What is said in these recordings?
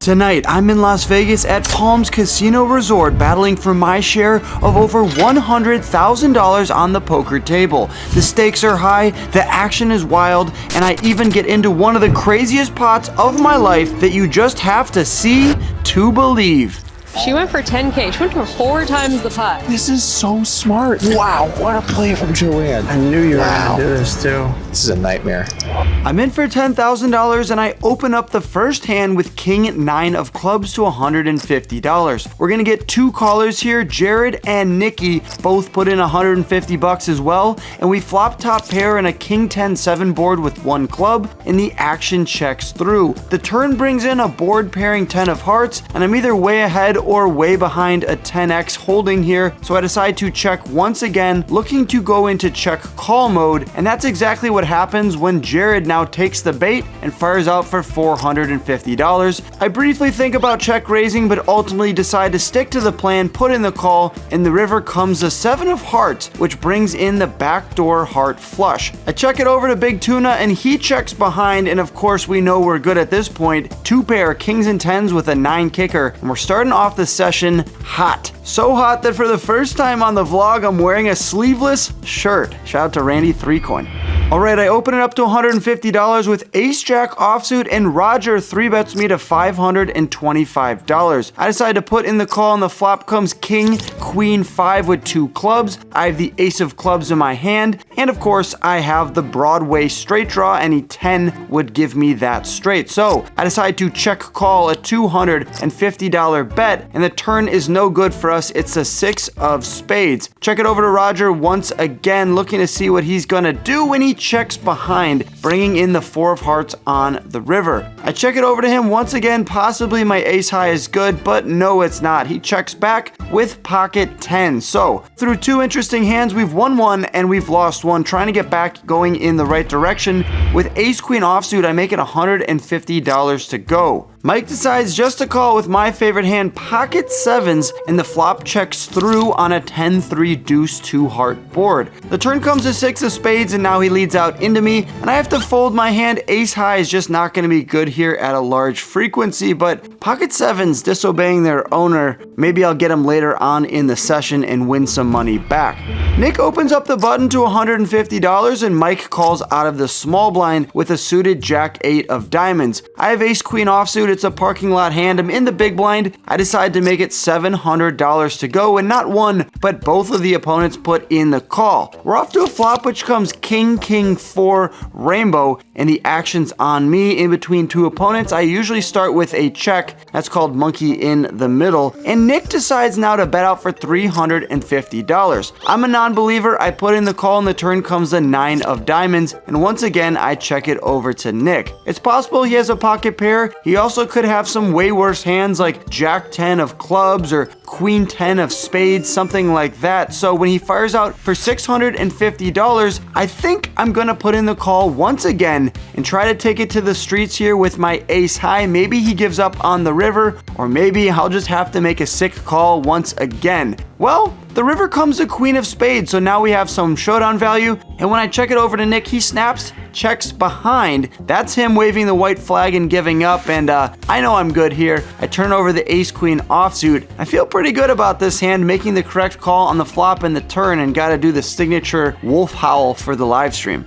Tonight, I'm in Las Vegas at Palms Casino Resort battling for my share of over $100,000 on the poker table. The stakes are high, the action is wild, and I even get into one of the craziest pots of my life that you just have to see to believe. She went for 10K. She went for 4 times the pot. This is so smart. Wow, what a play from Joanne. I knew you were going to do this too. This is a nightmare. I'm in for $10,000 and I open up the first hand with King 9 of clubs to $150. We're gonna get 2 callers here, Jared and Nikki, both put in $150 as well, and we flop top pair in a King 10-7 board with 1 club, and the action checks through. The turn brings in a board pairing 10 of hearts, and I'm either way ahead or way behind a 10x holding here, so I decide to check once again, looking to go into check call mode, and that's exactly what happens when Jared now takes the bait and fires out for $450. I briefly think about check raising, but ultimately decide to stick to the plan, put in the call, and the river comes the 7 of hearts, which brings in the backdoor heart flush. I check it over to Big Tuna, and he checks behind, and of course we know we're good at this point. 2 pair kings and 10s with a 9 kicker, and we're starting off the session hot. So hot that for the first time on the vlog, I'm wearing a sleeveless shirt. Shout out to Randy 3Coin. Alright, I open it up to $150 with Ace Jack offsuit, and Roger 3-bets me to $525. I decide to put in the call, and the flop comes King Queen 5 with 2 clubs. I have the Ace of clubs in my hand, and of course I have the Broadway straight draw. Any 10 would give me that straight. So I decide to check call a $250 bet, and the turn is no good for us. It's a 6 of spades. Check it over to Roger once again, looking to see what he's gonna do when he checks behind, bringing in the 4 of hearts on the river. I check it over to him once again. Possibly my ace high is good, but no, it's not. He checks back with pocket 10. So through 2 interesting hands, we've won 1 and we've lost 1, trying to get back going in the right direction. With Ace Queen offsuit, I make it $150 to go. Mike decides just to call with my favorite hand, pocket 7s, and the flop checks through on a 10-3 deuce 2 heart board. The turn comes to 6 of spades, and now he leads out into me, and I have to fold my hand. Ace high is just not going to be good here at a large frequency, but pocket 7s disobeying their owner. Maybe I'll get him later on in the session and win some money back. Nick opens up the button to $150, and Mike calls out of the small blind with a suited Jack 8 of diamonds. I have Ace Queen offsuit. It's a parking lot hand. I'm in the big blind. I decide to make it $700 to go, and not one, but both of the opponents put in the call. We're off to a flop, which comes King 4 rainbow, and the action's on me. In between 2 opponents, I usually start with a check. That's called monkey in the middle, and Nick decides now to bet out for $350. I'm a non-believer. I put in the call, and the turn comes the 9 of diamonds, and once again I check it over to Nick. It's possible he has a pocket pair. He also could have some way worse hands like Jack 10 of clubs or Queen 10 of spades, something like that. So when he fires out for $650, I think I'm gonna put in the call once again and try to take it to the streets here with my ace high. Maybe he gives up on the river, or maybe I'll just have to make a sick call once again. Well, the river comes a queen of spades, so now we have some showdown value, and when I check it over to Nick, he snaps, checks behind. That's him waving the white flag and giving up, and I know I'm good here. I turn over the Ace Queen offsuit. I feel pretty good about this hand, making the correct call on the flop and the turn, and gotta do the signature wolf howl for the live stream.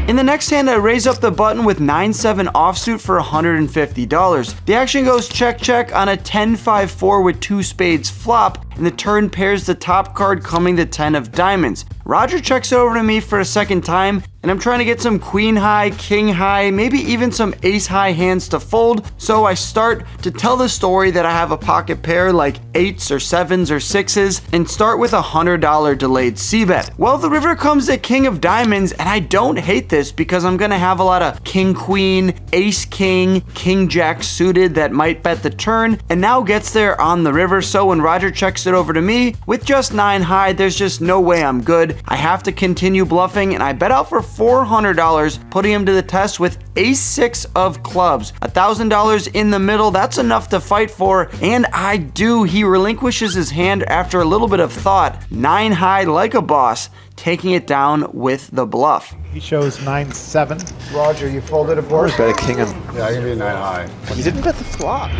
In the next hand, I raise up the button with 9-7 offsuit for $150. The action goes check check on a 10-5-4 with 2 spades flop, and the turn pairs the top card coming the 10 of diamonds. Roger checks over to me for a second time, and I'm trying to get some queen high, king high, maybe even some ace high hands to fold. So I start to tell the story that I have a pocket pair like 8s or 7s or 6s, and start with a $100 delayed c-bet. Well, the river comes the king of diamonds, and I don't hate this because I'm gonna have a lot of king queen, ace king, king jack suited that might bet the turn, and now gets there on the river. So when Roger checks checks it over to me. With just 9 high, there's just no way I'm good. I have to continue bluffing, and I bet out for $400, putting him to the test with ace-6 of clubs. $1,000 in the middle, that's enough to fight for, and I do. He relinquishes his hand after a little bit of thought. 9 high like a boss, taking it down with the bluff. He shows 9-7. Roger, you folded a board? Bet a king and Yeah, I can be 9 high. you didn't bet the flop.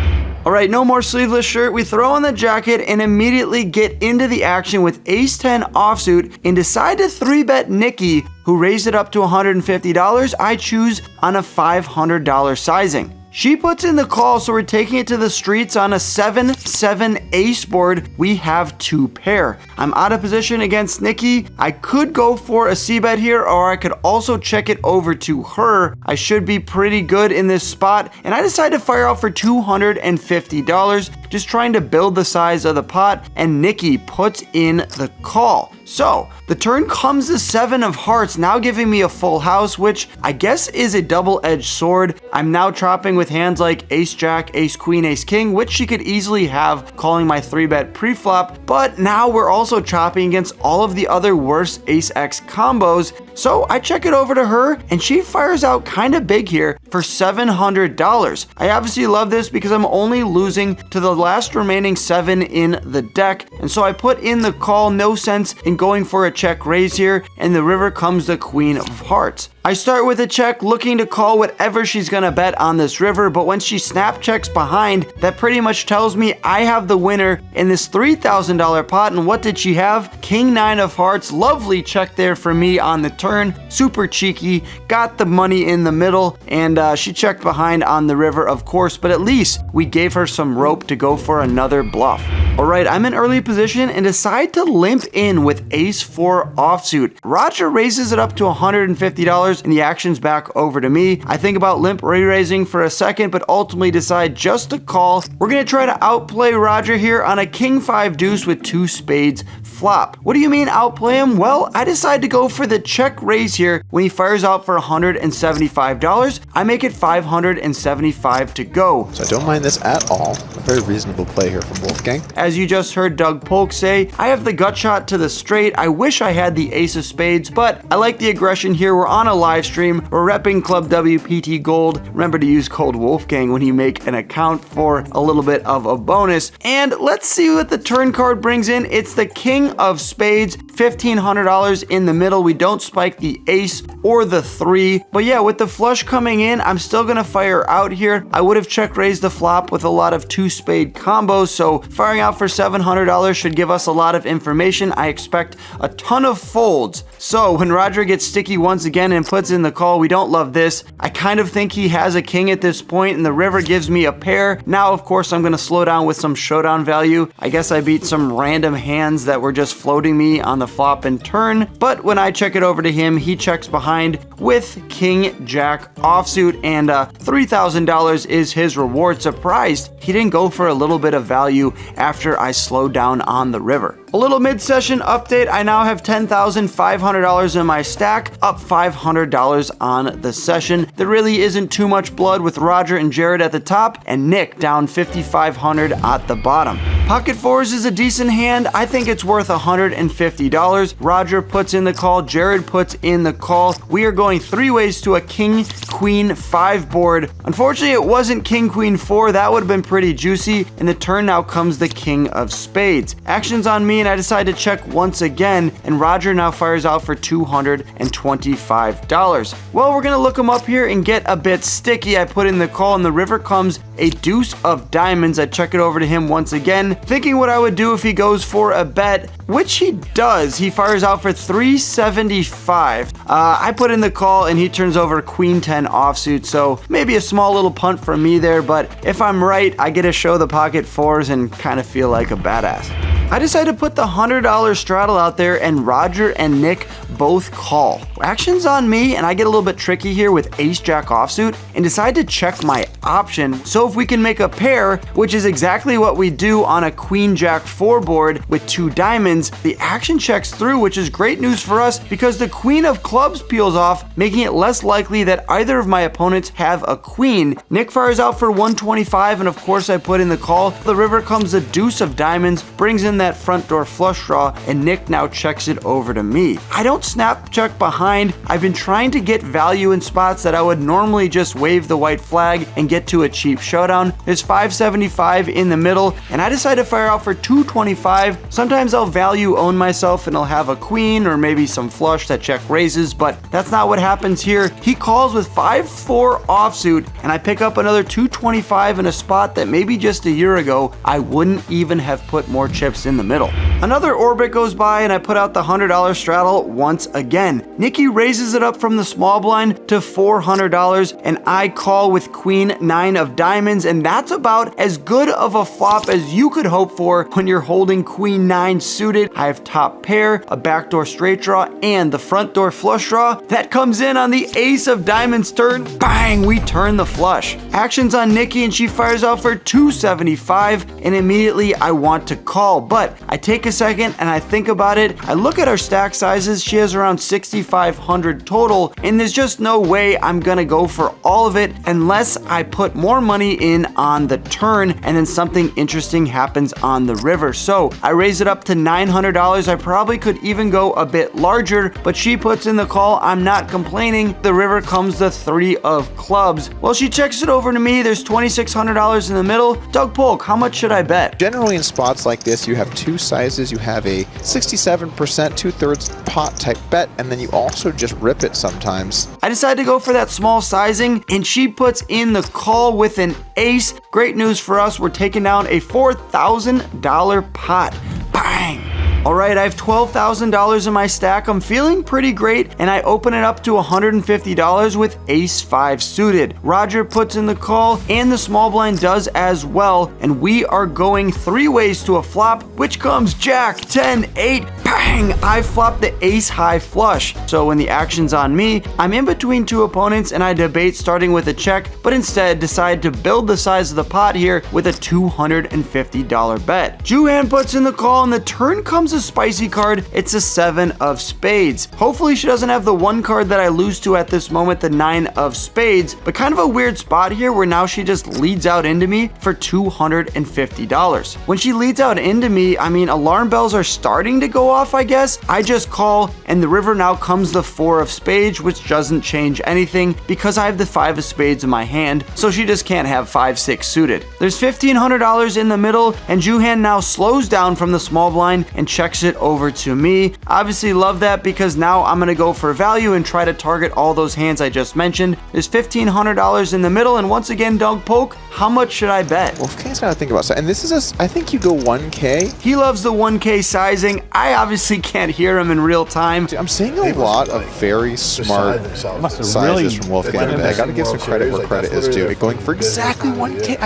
All right, no more sleeveless shirt. We throw on the jacket and immediately get into the action with ace-10 offsuit and decide to 3-bet Nikki, who raised it up to $150. I choose on a $500 sizing. She puts in the call, so we're taking it to the streets on a 7-7 ace board. We have 2 pair. I'm out of position against Nikki. I could go for a c-bet here, or I could also check it over to her. I should be pretty good in this spot, and I decide to fire out for $250, just trying to build the size of the pot, and Nikki puts in the call. So, the turn comes the 7 of hearts, now giving me a full house, which I guess is a double-edged sword. I'm now chopping with hands like ace-jack, ace-queen, ace-king, which she could easily have, calling my 3-bet pre-flop, but now we're also chopping against all of the other worst ace-x combos. So I check it over to her, and she fires out kind of big here for $700. I obviously love this because I'm only losing to the last remaining 7 in the deck, and so I put in the call. No sense in going for a check raise here, and the river comes the queen of hearts. I start with a check, looking to call whatever she's gonna bet on this river, but when she snap checks behind, that pretty much tells me I have the winner in this $3,000 pot. And what did she have? King 9 of hearts. Lovely check there for me on the turn. Super cheeky. Got the money in the middle, and she checked behind on the river, of course, but at least we gave her some rope to go for another bluff. All right, I'm in early position and decide to limp in with ace-4 offsuit. Roger raises it up to $150, and the action's back over to me. I think about limp re-raising for a second, but ultimately decide just to call. We're gonna try to outplay Roger here on a king 5 deuce with 2 spades flop. What do you mean outplay him? Well, I decide to go for the check raise here when he fires out for $175. I make it $575 to go. So I don't mind this at all. A very reasonable play here from Wolfgang. As you just heard Doug Polk say, I have the gut shot to the straight. I wish I had the ace of spades, but I like the aggression here. We're on a live stream. We're repping Club WPT Gold. Remember to use code Wolfgang when you make an account for a little bit of a bonus. And let's see what the turn card brings in. It's the king of spades, $1,500 in the middle. We don't spike the ace or the 3, but yeah, with the flush coming in, I'm still gonna fire out here. I would have check raised the flop with a lot of 2 spade combos, so firing out for $700 should give us a lot of information. I expect a ton of folds. So when Roger gets sticky once again and puts in the call, we don't love this. I kind of think he has a king at this point, and the river gives me a pair. Now, of course, I'm gonna slow down with some showdown value. I guess I beat some random hands that were just floating me on the flop and turn, but when I check it over to him, he checks behind with king jack offsuit, and $3,000 is his reward. Surprised he didn't go for a little bit of value after I slowed down on the river. A little mid-session update. I now have $10,500 in my stack, up $500 on the session. There really isn't too much blood with Roger and Jared at the top, and Nick down $5,500 at the bottom. Pocket fours is a decent hand. I think it's worth $150. Roger puts in the call, Jared puts in the call. We are going 3 ways to a king queen 5 board. Unfortunately, it wasn't king queen 4. That would have been pretty juicy. In the turn now comes the king of spades. Action's on me, and I decide to check once again, and Roger now fires out for $225. Well, we're gonna look him up here and get a bit sticky. I put in the call, and the river comes a deuce of diamonds. I check it over to him once again, thinking what I would do if he goes for a bet, which he does. He fires out for $375. I put in the call, and he turns over queen 10 offsuit, so maybe a small little punt from me there, but if I'm right, I get to show the pocket fours and kind of feel like a badass. I decided to put the $100 straddle out there, and Roger and Nick both call. Action's on me, and I get a little bit tricky here with ace-jack offsuit and decide to check my option. So if we can make a pair, which is exactly what we do on a queen-jack 4 board with 2 diamonds, the action checks through, which is great news for us because the queen of clubs peels off, making it less likely that either of my opponents have a queen. Nick fires out for 125, and of course I put in the call. The river comes the deuce of diamonds, brings in that front door flush draw, and Nick now checks it over to me. I don't snap check behind. I've been trying to get value in spots that I would normally just wave the white flag and get to a cheap showdown. There's 575 in the middle, and I decide to fire out for 225. Sometimes I'll value own myself and I'll have a queen or maybe some flush that check raises, but that's not what happens here. He calls with 5-4 offsuit, and I pick up another 225 in a spot that maybe just a year ago I wouldn't even have put more chips in the middle. Another orbit goes by and I put out the $100 straddle once again. Nikki raises it up from the small blind to $400, and I call with queen 9 of diamonds, and that's about as good of a flop as you could hope for when you're holding queen 9 suited. I have top pair, a backdoor straight draw, and the front door flush draw that comes in on the ace of diamonds turn. Bang, we turn the flush. Action's on Nikki, and she fires out for 275, and immediately I want to call, but I take a second and I think about it. I look at our stack sizes. She has around 6,500 total, and there's just no way I'm gonna go for all of it unless I put more money in on the turn and then something interesting happens on the river. So I raise it up to $900. I probably could even go a bit larger, but she puts in the call. I'm not complaining. The river comes the 3 of clubs. Well, she checks it over to me. There's $2,600 in the middle. Doug Polk, how much should I bet? Generally in spots like this, you have 2 sizes. You have a 67%, 2/3 pot type bet, and then you also just rip it sometimes. I decided to go for that small sizing, and she puts in the call with an ace. Great news for us. We're taking down a $4,000 pot. Bang! All right, I have $12,000 in my stack. I'm feeling pretty great, and I open it up to $150 with ace 5 suited. Roger puts in the call, and the small blind does as well, and we are going 3 ways to a flop, which comes jack, 10, 8, bang! I flop the ace high flush. So when the action's on me, I'm in between 2 opponents, and I debate starting with a check, but instead decide to build the size of the pot here with a $250 bet. Juhan puts in the call, and the turn comes a spicy card. It's a 7 of spades. Hopefully she doesn't have the 1 card that I lose to at this moment, the 9 of spades, but kind of a weird spot here where now she just leads out into me for $250. When she leads out into me, I mean, alarm bells are starting to go off, I guess. I just call, and the river now comes the 4 of spades, which doesn't change anything because I have the 5 of spades in my hand, so she just can't have 5-6 suited. There's $1,500 in the middle, and Juhan now slows down from the small blind and checks it over to me. Obviously love that because now I'm going to go for value and try to target all those hands I just mentioned. There's $1,500 in the middle, and once again, Doug Polk, how much should I bet? Wolfgang's got to think about that. And this is I think you go 1K. He loves the 1K sizing. I obviously can't hear him in real time. I'm seeing a lot of very smart sizes from Wolfgang today. I got to give some credit where credit is due. Going for exactly 1K.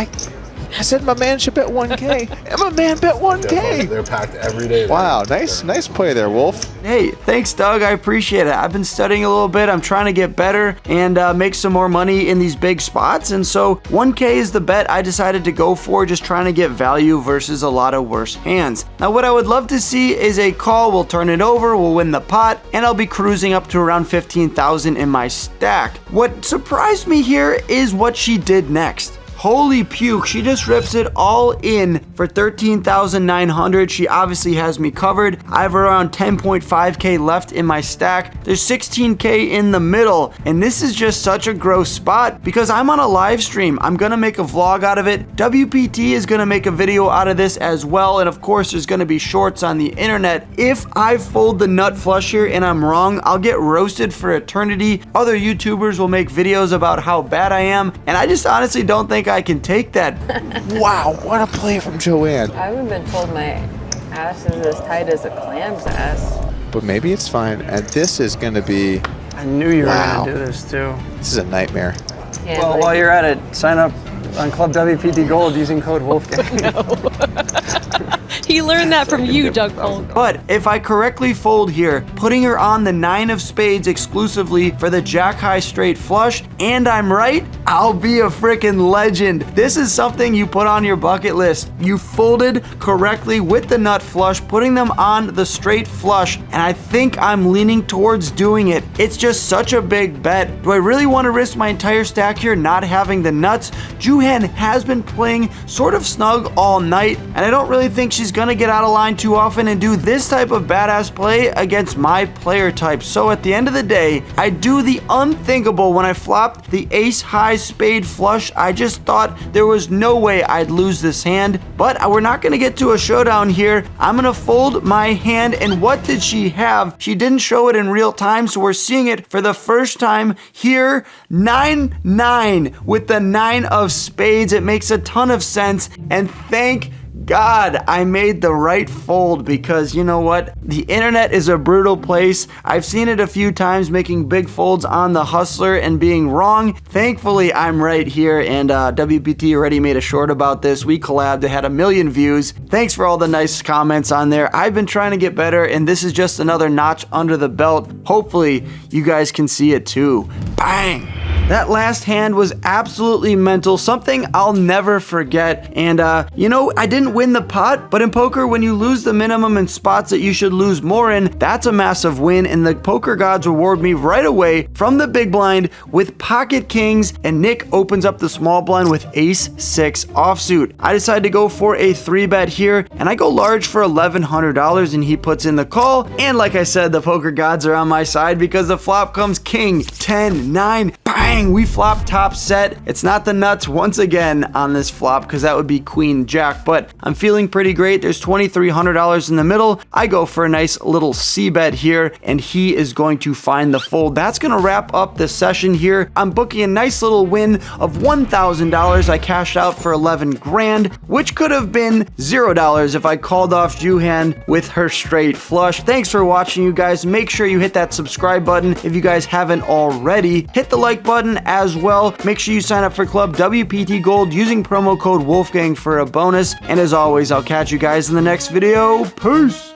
I said my man should bet 1K, and my man bet 1K. They're packed every day. Wow, nice play there, Wolf. Hey, thanks, Doug. I appreciate it. I've been studying a little bit. I'm trying to get better and make some more money in these big spots. And so 1K is the bet I decided to go for, just trying to get value versus a lot of worse hands. Now, what I would love to see is a call. We'll turn it over, we'll win the pot, and I'll be cruising up to around 15,000 in my stack. What surprised me here is what she did next. Holy puke, she just rips it all in for 13,900. She obviously has me covered. I have around 10.5K left in my stack. There's 16K in the middle, and this is just such a gross spot because I'm on a live stream. I'm gonna make a vlog out of it. WPT is gonna make a video out of this as well, and of course there's gonna be shorts on the internet. If I fold the nut flush here and I'm wrong, I'll get roasted for eternity. Other YouTubers will make videos about how bad I am, and I just honestly don't think I can take that. Wow, what a play from Joanne. I haven't been told my ass is as tight as a clam's ass. But maybe it's fine, and this is going to be... I knew you were Wow. going to do this too. This is a nightmare. Yeah, While you're at it, sign up on Club WPT Gold using code Wolfgang. He learned that from you, Doug Polk. But if I correctly fold here, putting her on the 9 of spades exclusively for the jack high straight flush, and I'm right, I'll be a freaking legend. This is something you put on your bucket list. You folded correctly with the nut flush, putting them on the straight flush, and I think I'm leaning towards doing it. It's just such a big bet. Do I really want to risk my entire stack here not having the nuts? Juhan has been playing sort of snug all night, and I don't really think she's gonna get out of line too often and do this type of badass play against my player type. So at the end of the day, I do the unthinkable when I flopped the ace high spade flush. I just thought there was no way I'd lose this hand, but we're not gonna get to a showdown here. I'm gonna fold my hand, and what did she have? She didn't show it in real time, so we're seeing it for the first time here. 9-9 with the 9 of spades. It makes a ton of sense, and thank God I made the right fold, because you know what? The internet is a brutal place. I've seen it a few times, making big folds on the hustler and being wrong. Thankfully, I'm right here, and WPT already made a short about this. We collabed. It had 1 million views. Thanks for all the nice comments on there. I've been trying to get better, and this is just another notch under the belt. Hopefully, you guys can see it too. Bang! That last hand was absolutely mental, something I'll never forget. And you know, I didn't win the pot, but in poker, when you lose the minimum in spots that you should lose more in, that's a massive win, and the poker gods reward me right away from the big blind with pocket kings, and Nick opens up the small blind with ace 6 offsuit. I decide to go for a 3-bet here, and I go large for $1,100, and he puts in the call, and like I said, the poker gods are on my side because the flop comes king 10-9. Bang! We flop top set. It's not the nuts once again on this flop, because that would be queen jack, but I'm feeling pretty great. There's $2,300 in the middle. I go for a nice little C bet here, and he is going to find the fold. That's going to wrap up the session here. I'm booking a nice little win of $1,000. I cashed out for 11 grand, which could have been $0 if I called off Juhan with her straight flush. Thanks for watching, you guys. Make sure you hit that subscribe button if you guys haven't already. Hit the like button as well. Make sure you sign up for Club WPT Gold using promo code Wolfgang for a bonus. And as always, I'll catch you guys in the next video. Peace!